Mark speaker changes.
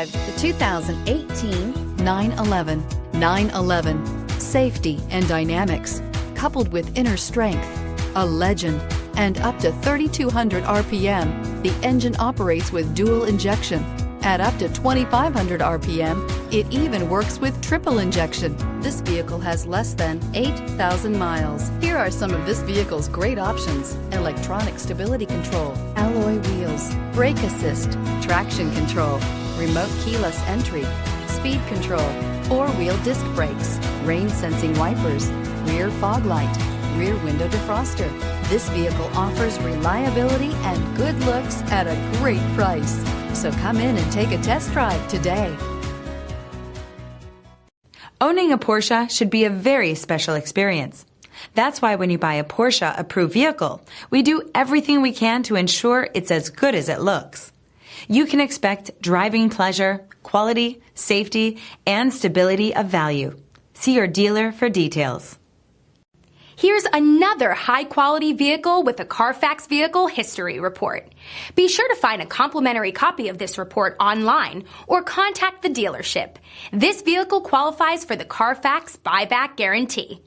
Speaker 1: The 2018 911. 911. Safety and dynamics, coupled with inner strength, a legend, and up to 3,200 RPM, the engine operates with dual injection. At up to 2,500 RPM, it even works with triple injection. This vehicle has less than 8,000 miles. Here are some of this vehicle's great options: electronic stability control, alloy wheels, brake assist, traction control, remote keyless entry, speed control, four-wheel disc brakes, rain sensing wipers, rear fog light, rear window defroster. This vehicle offers reliability and good looks at a great price. So come in and take a test drive today.
Speaker 2: Owning a Porsche should be a very special experience. That's why when you buy a Porsche approved vehicle, we do everything we can to ensure it's as good as it looks. You can expect driving pleasure, quality, safety, and stability of value. See your dealer for details.
Speaker 3: Here's another high-quality vehicle with a Carfax Vehicle History Report. Be sure to find a complimentary copy of this report online or contact the dealership. This vehicle qualifies for the Carfax Buyback Guarantee.